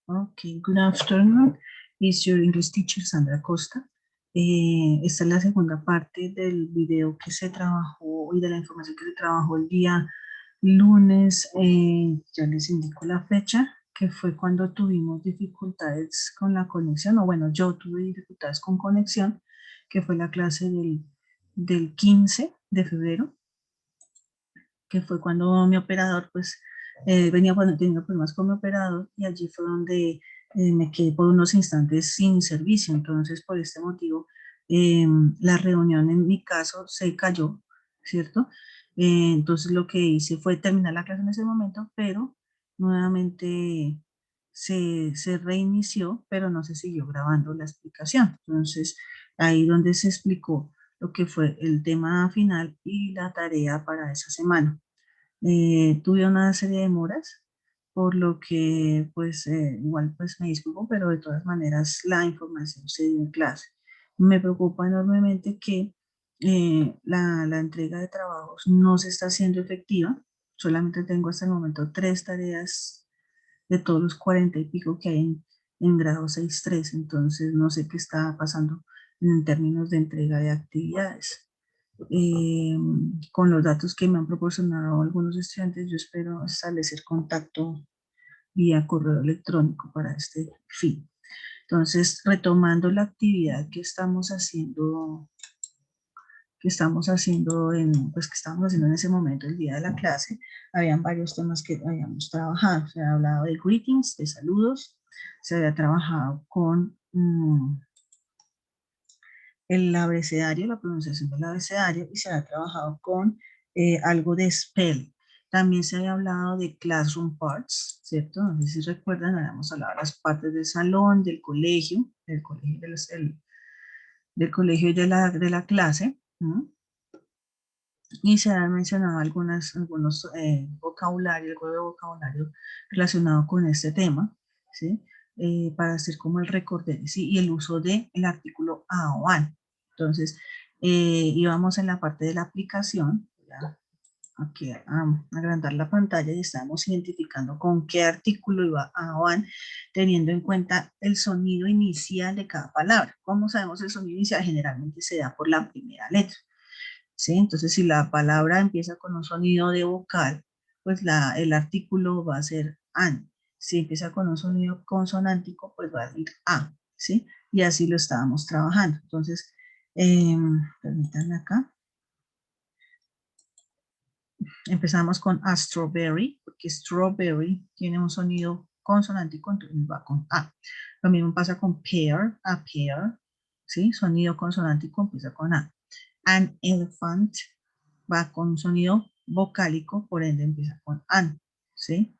Okay, good afternoon. It's your English teacher Sandra Costa. Esta es la segunda parte del video que se trabajó y de la información que se trabajó el día lunes. Ya les indico la fecha, que fue cuando tuvimos dificultades con la conexión, o bueno, yo tuve dificultades con conexión, que fue la clase del 15 de febrero, que fue cuando mi operador, pues, venía teniendo problemas con mi operador y allí fue donde me quedé por unos instantes sin servicio. Entonces, por este motivo, la reunión en mi caso se cayó, ¿cierto? Entonces, lo que hice fue terminar la clase en ese momento, pero nuevamente se reinició, pero no se siguió grabando la explicación. Entonces, ahí donde se explicó lo que fue el tema final y la tarea para esa semana. Tuve una serie de demoras, por lo que pues igual pues me disculpo, pero de todas maneras la información se dio en clase. Me preocupa enormemente que la entrega de trabajos no se está haciendo efectiva. Solamente tengo hasta el momento 3 tareas de todos los 40 y pico que hay en grado 6.3, entonces no sé qué está pasando en términos de entrega de actividades. Eh, con los datos que me han proporcionado algunos estudiantes, yo espero establecer contacto vía correo electrónico para este fin. Entonces, retomando la actividad que estamos haciendo en ese momento, el día de la clase, habían varios temas que habíamos trabajado. Se había hablado de greetings, de saludos, se había trabajado con el abecedario, la pronunciación del abecedario, y se había trabajado con algo de spell. También se había hablado de classroom parts, ¿cierto? No sé si recuerdan, habíamos hablado de las partes del salón, del colegio del colegio y de la clase, ¿no? Y se han mencionado algunos vocabulario, algo de vocabulario relacionado con este tema, ¿sí? Para hacer como el recordar, ¿sí? Y el uso del artículo a o an. Entonces, íbamos en la parte de la aplicación, ya, aquí a agrandar la pantalla y estamos identificando con qué artículo iba a o an, teniendo en cuenta el sonido inicial de cada palabra. ¿Cómo sabemos el sonido inicial? Generalmente se da por la primera letra. ¿Sí? Entonces, si la palabra empieza con un sonido de vocal, pues el artículo va a ser an. Si empieza con un sonido consonántico, pues va a decir a, ¿sí? Y así lo estábamos trabajando. Entonces, permítanme acá. Empezamos con a strawberry, porque strawberry tiene un sonido consonántico, entonces va con a. Lo mismo pasa con pear, a pear, ¿sí? Sonido consonántico empieza con a. An elephant va con un sonido vocálico, por ende empieza con an, ¿sí?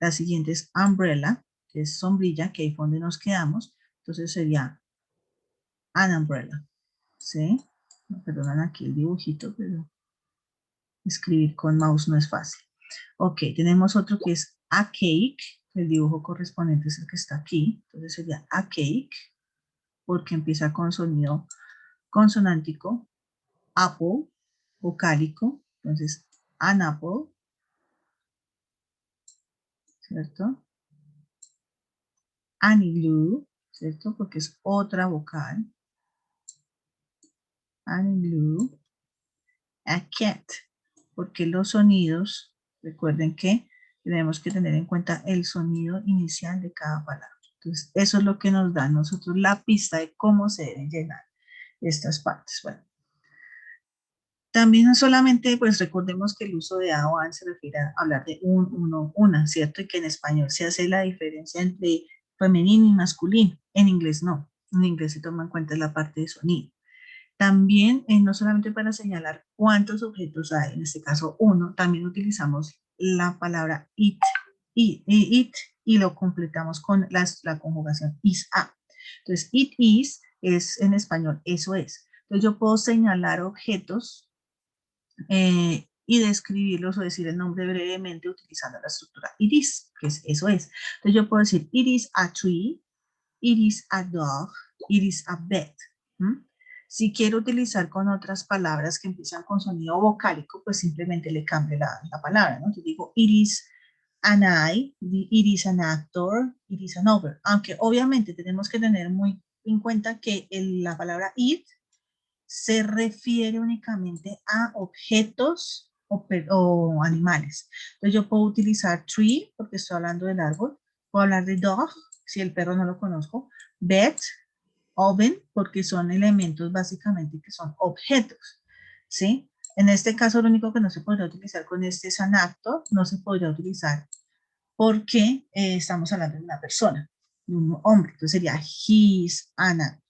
La siguiente es umbrella, que es sombrilla, que ahí fue donde nos quedamos, entonces sería an umbrella, ¿sí? Perdonan aquí el dibujito, pero escribir con mouse no es fácil. Ok, tenemos otro que es a cake, el dibujo correspondiente es el que está aquí, entonces sería a cake, porque empieza con sonido consonántico, apple, vocálico, entonces an apple, ¿cierto? Anilú, ¿cierto? Porque es otra vocal. Anilú. A cat, porque los sonidos, recuerden que tenemos que tener en cuenta el sonido inicial de cada palabra. Entonces, eso es lo que nos da a nosotros la pista de cómo se deben llenar estas partes. Bueno, también no solamente, pues recordemos que el uso de a o an se refiere a hablar de un, uno, una, ¿cierto? Y que en español se hace la diferencia entre femenino y masculino. En inglés no. En inglés se toma en cuenta la parte de sonido. También, no solamente para señalar cuántos objetos hay, en este caso uno, también utilizamos la palabra it y lo completamos con la conjugación is a. Entonces, it is en español, eso es. Entonces, yo puedo señalar objetos y describirlos o decir el nombre brevemente utilizando la estructura it is, que es eso es. Entonces, yo puedo decir it is a tree, it is a dog, it is a bed. ¿Mm? Si quiero utilizar con otras palabras que empiezan con sonido vocálico, pues simplemente le cambio la palabra, ¿no? Entonces digo, it is an eye, it is an actor, it is an over. Aunque obviamente tenemos que tener muy en cuenta que la palabra it se refiere únicamente a objetos o animales. Entonces yo puedo utilizar tree, porque estoy hablando del árbol. Puedo hablar de dog, si el perro no lo conozco. Bed, oven, porque son elementos básicamente que son objetos, ¿sí? En este caso, lo único que no se podría utilizar con este es an actor, no se podría utilizar porque estamos hablando de una persona, de un hombre, entonces sería his an actor,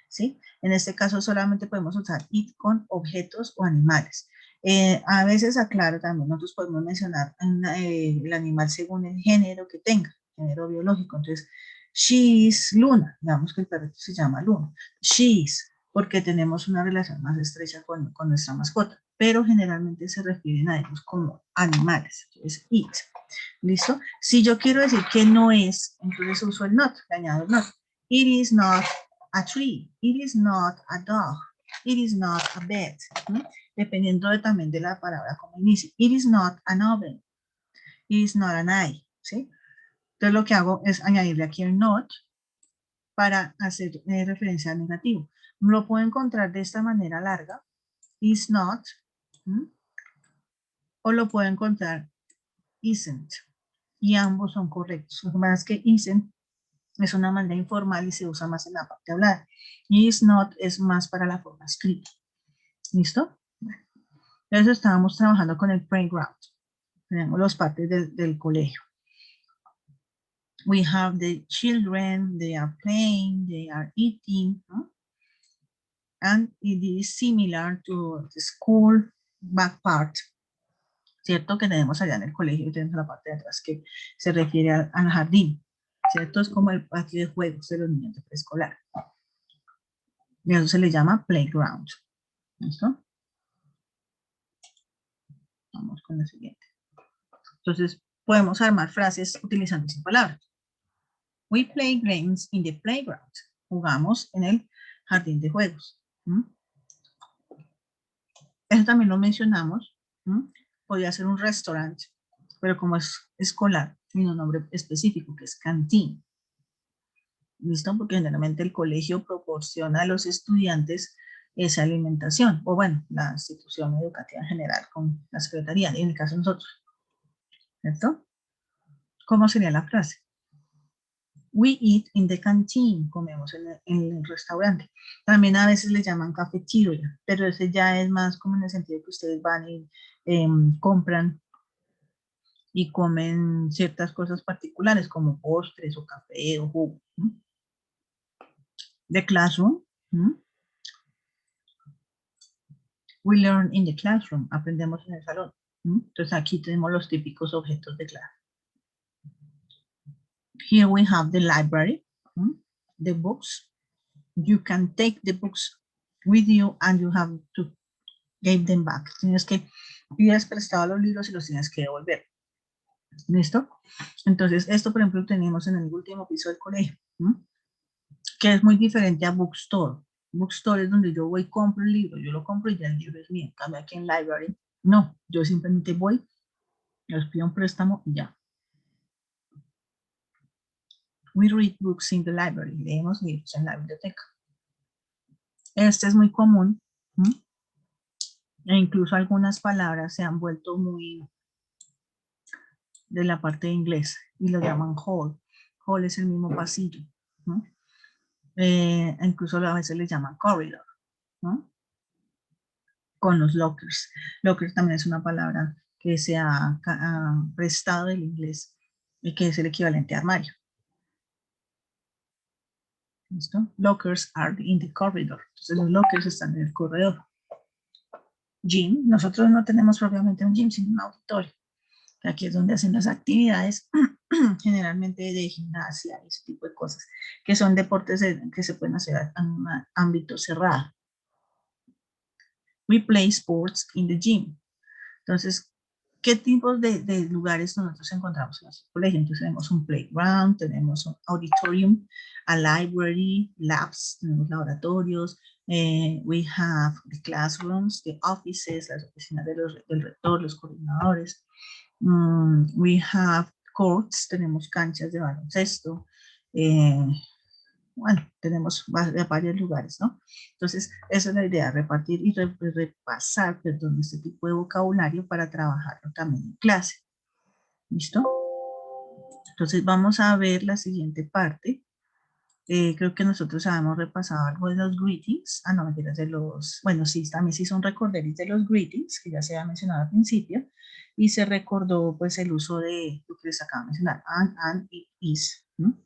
¿sí? En este caso solamente podemos usar it con objetos o animales. A veces, aclaro, también nosotros podemos mencionar el animal según el género que tenga, género biológico. Entonces, she is Luna, digamos que el perrito se llama Luna. She is, porque tenemos una relación más estrecha con nuestra mascota, pero generalmente se refieren a ellos como animales. Entonces, it. ¿Listo? Si yo quiero decir que no es, entonces uso el not, le añado el not. It is not a tree, it is not a dog, it is not a bed, ¿no? Dependiendo también de la palabra como inicie. It is not an oven, it is not an eye, ¿sí? Entonces lo que hago es añadirle aquí el not para hacer referencia al negativo. Lo puedo encontrar de esta manera larga, is not, ¿sí? O lo puedo encontrar isn't, y ambos son correctos. Lo que pasa es que isn't es una manera informal y se usa más en la parte hablada. Is not es más para la forma escrita. ¿Listo? Entonces estábamos trabajando con el playground. Tenemos las partes del colegio. We have the children, they are playing, they are eating, ¿no? And it is similar to the school back part. ¿Cierto? Que tenemos allá en el colegio y tenemos la parte de atrás que se refiere al jardín. ¿Cierto? Es como el patio de juegos de los niños de preescolar. Y eso se le llama playground. ¿Listo? Vamos con la siguiente. Entonces, podemos armar frases utilizando esa palabra. We play games in the playground. Jugamos en el jardín de juegos. Eso también lo mencionamos. Podría ser un restaurante, pero como es escolar, tiene un nombre específico que es canteen. ¿Listo? Porque generalmente el colegio proporciona a los estudiantes esa alimentación, o bueno, la institución educativa en general con la secretaría, en el caso de nosotros. ¿Cierto? ¿Cómo sería la frase? We eat in the canteen, comemos en el restaurante. También a veces le llaman cafeteria, pero ese ya es más como en el sentido que ustedes van y compran y comen ciertas cosas particulares como postres o café o jugo. The classroom. We learn in the classroom. Aprendemos en el salón. Entonces aquí tenemos los típicos objetos de clase. Here we have the library, the books. You can take the books with you and you have to give them back. Tienes que pides prestado los libros y los tienes que devolver. ¿Listo? Entonces, esto, por ejemplo, tenemos en el último piso del colegio, que es muy diferente a bookstore. Bookstore es donde yo voy y compro el libro, yo lo compro y ya el libro es mío. Cambia aquí en library. No, yo simplemente voy, les pido un préstamo y ya. We read books in the library. Leemos libros en la biblioteca. Este es muy común. E incluso algunas palabras se han vuelto muy de la parte de inglés y lo llaman hall. Hall es el mismo pasillo. Incluso a veces le llaman corridor. Con los lockers. Lockers también es una palabra que se ha prestado del inglés y que es el equivalente a armario. ¿Listo? Lockers are in the corridor. Entonces los lockers están en el corredor. Gym, nosotros no tenemos propiamente un gym, sino un auditorio. Aquí es donde hacen las actividades, generalmente de gimnasia y ese tipo de cosas, que son deportes que se pueden hacer en un ámbito cerrado. We play sports in the gym. Entonces, ¿qué tipos de lugares nosotros encontramos en nuestro colegio? Entonces tenemos un playground, tenemos un auditorium, a library, labs, tenemos laboratorios, we have the classrooms, the offices, las oficinas del rector, los coordinadores, We have courts, tenemos canchas de baloncesto. Bueno, tenemos varios lugares, ¿no? Entonces, esa es la idea, repartir y repasar, perdón, este tipo de vocabulario para trabajarlo también en clase. ¿Listo? Entonces, vamos a ver la siguiente parte. Creo que nosotros habíamos repasado algo de los greetings. Ah, no, mentiras, de los... Bueno, sí, también se hizo un recorderis de los greetings, que ya se había mencionado al principio, y se recordó, pues, el uso de lo que les acabo de mencionar, and, it, is, ¿no?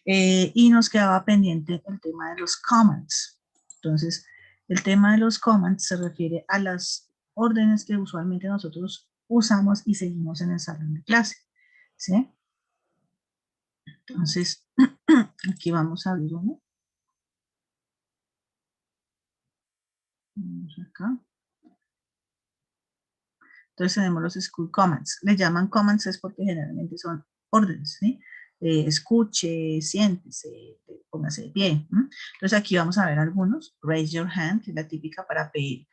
Y nos quedaba pendiente el tema de los commands. Entonces, el tema de los commands se refiere a las órdenes que usualmente nosotros usamos y seguimos en el salón de clase, ¿sí? Entonces, aquí vamos a abrir uno. Vamos acá. Entonces tenemos los school commands. Le llaman commands es porque generalmente son órdenes, ¿sí? Escuche, siéntese, póngase de pie. ¿Sí? Entonces aquí vamos a ver algunos. Raise your hand, que es la típica para pedir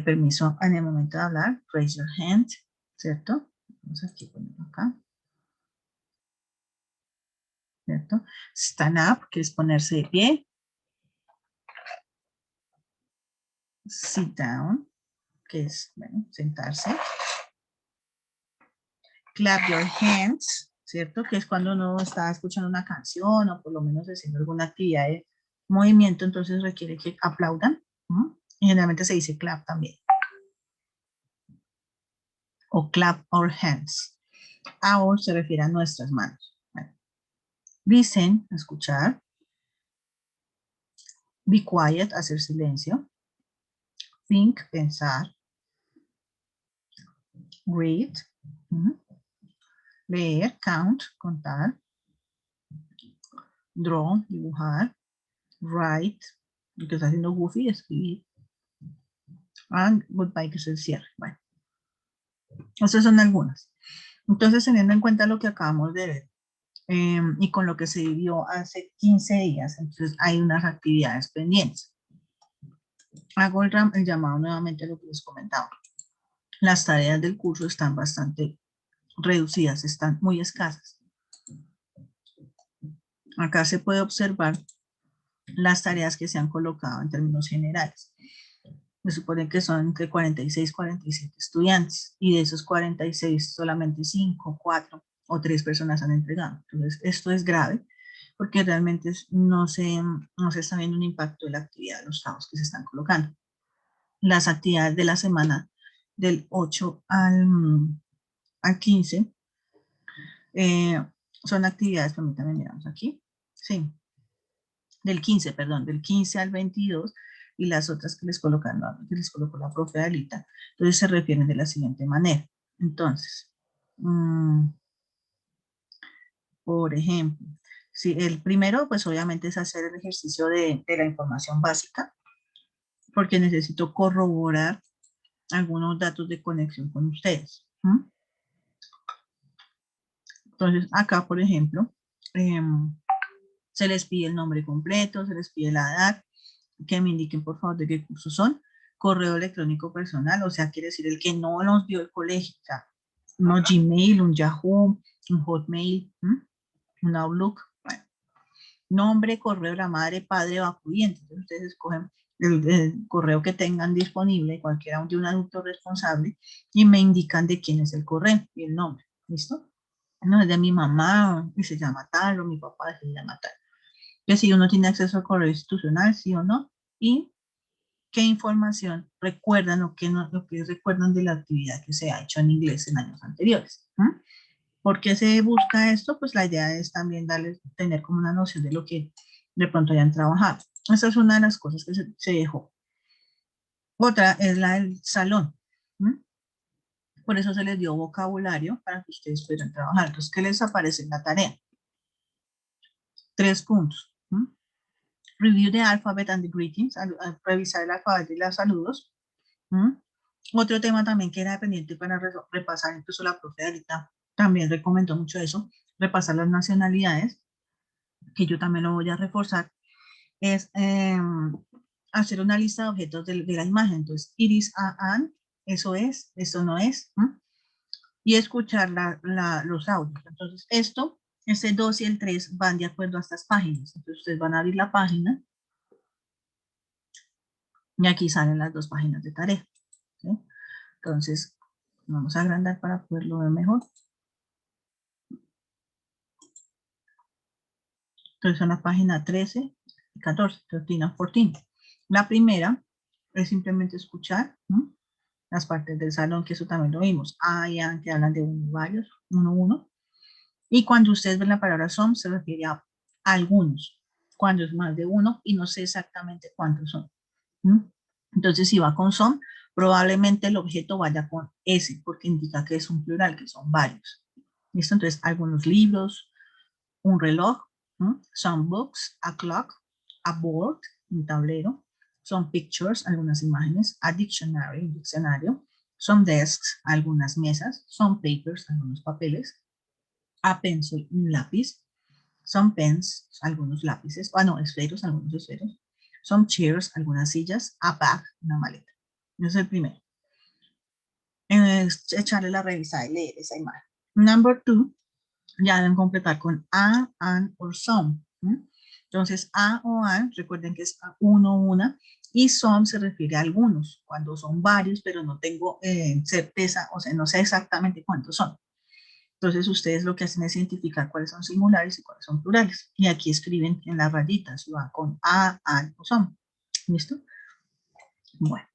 permiso en el momento de hablar. Raise your hand, ¿cierto? Vamos aquí a ponerlo acá. ¿Cierto? Stand up, que es ponerse de pie. Sit down, que es, bueno, sentarse. Clap your hands, ¿cierto? Que es cuando uno está escuchando una canción o por lo menos haciendo alguna actividad de movimiento, entonces requiere que aplaudan. Y generalmente se dice clap también. O clap our hands. Our se refiere a nuestras manos. Bueno. Listen, escuchar. Be quiet, hacer silencio. Think, pensar. Read. Leer, count, contar. Draw, dibujar. Write, lo que está haciendo Goofy, escribir. And goodbye, que es el cierre. Bueno, estas son algunas. Entonces, teniendo en cuenta lo que acabamos de ver y con lo que se vivió hace 15 días, entonces hay unas actividades pendientes. Hago el llamado nuevamente a lo que les comentaba. Las tareas del curso están bastante reducidas, están muy escasas. Acá se puede observar las tareas que se han colocado en términos generales. Se supone que son entre 46 y 47 estudiantes, y de esos 46 solamente 5, 4 o 3 personas han entregado. Entonces, esto es grave, porque realmente no se está viendo un impacto de la actividad de los trabajos que se están colocando. Las actividades de la semana del 8 al 15 son actividades, permítanme, miramos aquí, sí, del 15, perdón, del 15 al 22, y las otras que les colocaron, que les colocó la profe Alita. Entonces se refieren de la siguiente manera. Entonces, por ejemplo, si el primero, pues obviamente es hacer el ejercicio de la información básica, porque necesito corroborar algunos datos de conexión con ustedes. Entonces, acá, por ejemplo, se les pide el nombre completo, se les pide la edad, que me indiquen por favor de qué cursos son, correo electrónico personal, o sea, quiere decir el que no nos dio el colegio, o sea, un Gmail, un Yahoo, un Hotmail, un Outlook, bueno, nombre, correo de la madre, padre o acudiente. Entonces ustedes escogen el correo que tengan disponible, cualquiera de un adulto responsable, y me indican de quién es el correo y el nombre, ¿listo? No es de mi mamá y se llama tal, o mi papá se llama tal. Que si uno tiene acceso al correo institucional, sí o no, y qué información recuerdan o qué no, lo que recuerdan de la actividad que se ha hecho en inglés en años anteriores. ¿Por qué se busca esto? Pues la idea es también darles, tener como una noción de lo que de pronto hayan trabajado. Esa es una de las cosas que se dejó. Otra es la del salón. Por eso se les dio vocabulario para que ustedes pudieran trabajar. Entonces, ¿qué les aparece en la tarea? 3 puntos. Review the alphabet and the greetings, revisar el alfabeto y los saludos. Otro tema también que era pendiente para repasar, incluso la profe ahorita también recomendó mucho eso, repasar las nacionalidades, que yo también lo voy a reforzar, es hacer una lista de objetos de la imagen. Entonces, iris, an, eso es, eso no es. y escuchar los audios. Entonces, este 2 y el 3 van de acuerdo a estas páginas. Entonces, ustedes van a abrir la página y aquí salen las dos páginas de tarea. ¿Sí? Entonces, vamos a agrandar para poderlo ver mejor. Entonces, son la página 13 y 14, 13 and 14. La primera es simplemente escuchar las partes del salón, que eso también lo vimos. Que hablan de uno y varios, uno. Y cuando ustedes ven la palabra some, se refiere a algunos, cuando es más de uno y no sé exactamente cuántos son. Entonces, si va con some, probablemente el objeto vaya con ese, porque indica que es un plural, que son varios. ¿Listo? Entonces, algunos libros, un reloj, some books, a clock, a board, un tablero, some pictures, algunas imágenes, a dictionary, un diccionario, some desks, algunas mesas, some papers, algunos papeles, a pencil, un lápiz, some pens, algunos lápices, esferos, algunos esferos, some chairs, algunas sillas, a bag, una maleta. Ese es el primero. Es echarle la revisada y leer esa imagen. Number 2, ya deben completar con a, an, or some. Entonces, a o an, recuerden que es uno, una, y some se refiere a algunos, cuando son varios, pero no tengo certeza, o sea, no sé exactamente cuántos son. Entonces, ustedes lo que hacen es identificar cuáles son singulares y cuáles son plurales. Y aquí escriben en las rayitas, si va con a, an o some. ¿Listo? Bueno.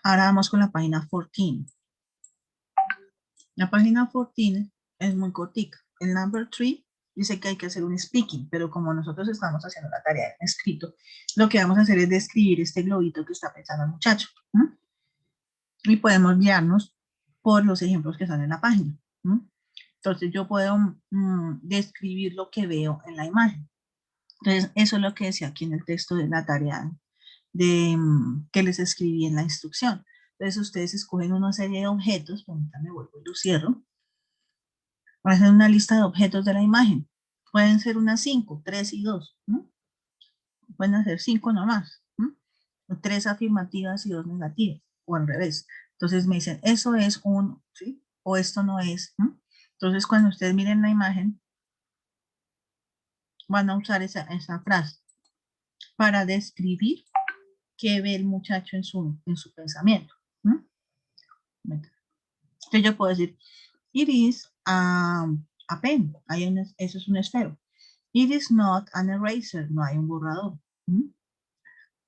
Ahora vamos con la página 14. La página 14 es muy cortica. El number 3 dice que hay que hacer un speaking, pero como nosotros estamos haciendo la tarea en escrito, lo que vamos a hacer es describir este globito que está pensando el muchacho. Y podemos guiarnos por los ejemplos que están en la página. Entonces yo puedo describir lo que veo en la imagen. Entonces eso es lo que decía aquí en el texto de la tarea que les escribí en la instrucción. Entonces ustedes escogen una serie de objetos, permítanme, vuelvo y lo cierro. Hacen una lista de objetos de la imagen. Pueden ser unas 5, 3 y 2. Pueden hacer 5 nomás. 3 afirmativas y 2 negativas. O al revés. Entonces me dicen, eso es un, ¿sí? O esto no es. Entonces cuando ustedes miren la imagen, van a usar esa frase para describir qué ve el muchacho en su pensamiento. Entonces yo puedo decir, it is a pen. Eso es un esfero. It is not an eraser. No hay un borrador.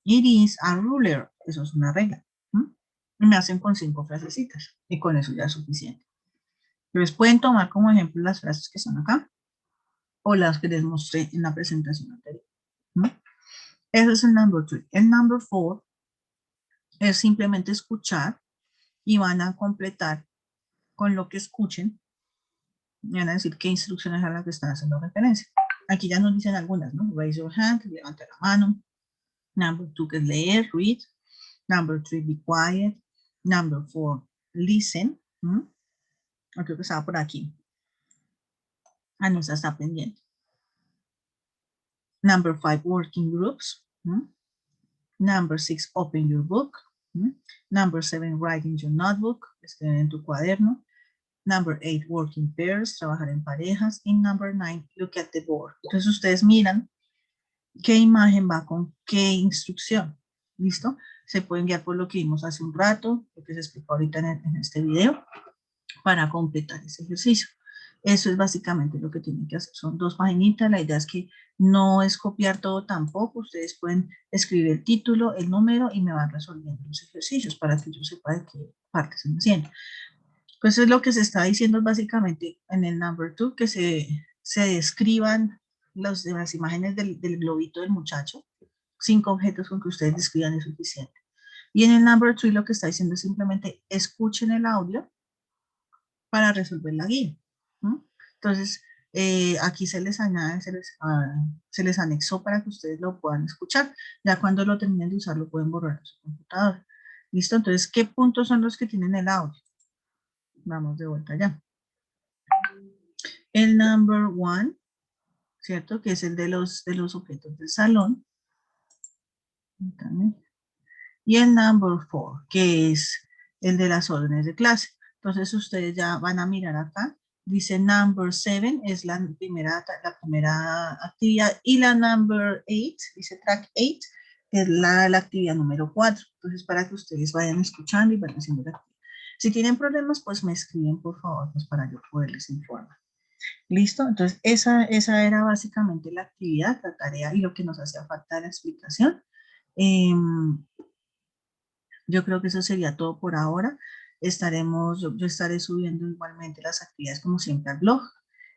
It is a ruler. Eso es una regla. Y me hacen con 5 frasecitas. Y con eso ya es suficiente. Entonces pueden tomar como ejemplo las frases que están acá o las que les mostré en la presentación anterior. Ese es el number 3. El number 4 es simplemente escuchar y van a completar con lo que escuchen. Y van a decir qué instrucciones a las que están haciendo referencia. Aquí ya nos dicen algunas, ¿no? Raise your hand, levanta la mano. Number 2 que es leer, read. Number 3, be quiet. Number 4, listen. Creo que estaba por aquí. No, esa está pendiente. Number 5, working groups. Number 6, open your book. Number 7, write in your notebook. Escribir en tu cuaderno. Number 8, working pairs, trabajar en parejas. Y number 9, look at the board. Entonces ustedes miran qué imagen va con qué instrucción. ¿Listo? Se pueden guiar por lo que vimos hace un rato, lo que se explicó ahorita en este video, para completar ese ejercicio. Eso es básicamente lo que tienen que hacer. Son 2 paginitas. La idea es que no es copiar todo tampoco. Ustedes pueden escribir el título, el número y me van resolviendo los ejercicios para que yo sepa de qué parte se me haciendo. Pues es lo que se está diciendo básicamente en el number 2, que se describan las imágenes del globito del muchacho. 5 objetos con que ustedes describan es suficiente. Y en el number 3 lo que está diciendo es simplemente escuchen el audio para resolver la guía. Entonces, aquí se les añade, se les anexó para que ustedes lo puedan escuchar. Ya cuando lo terminen de usar, lo pueden borrar en su computadora. ¿Listo? Entonces, ¿qué puntos son los que tienen el audio? Vamos de vuelta allá. El number 1, ¿cierto? Que es el de los objetos del salón. Y el number 4, que es el de las órdenes de clase. Entonces ustedes ya van a mirar acá, dice number 7 es la primera actividad y la number 8, dice track 8, es la actividad número 4. Entonces para que ustedes vayan escuchando y vayan haciendo la actividad. Si tienen problemas, pues me escriben por favor, pues para yo poderles informar. ¿Listo? Entonces esa era básicamente la actividad, la tarea y lo que nos hacía falta de la explicación. Yo creo que eso sería todo por ahora. Yo estaré subiendo igualmente las actividades como siempre al blog.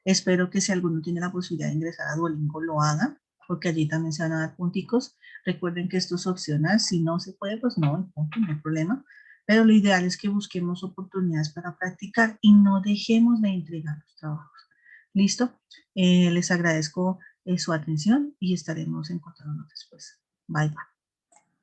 Espero que si alguno tiene la posibilidad de ingresar a Duolingo lo haga, porque allí también se van a dar punticos. Recuerden que esto es opcional. Si no se puede, pues no hay problema. Pero lo ideal es que busquemos oportunidades para practicar y no dejemos de entregar los trabajos. ¿Listo? Les agradezco su atención y estaremos encontrándonos después. Bye, bye.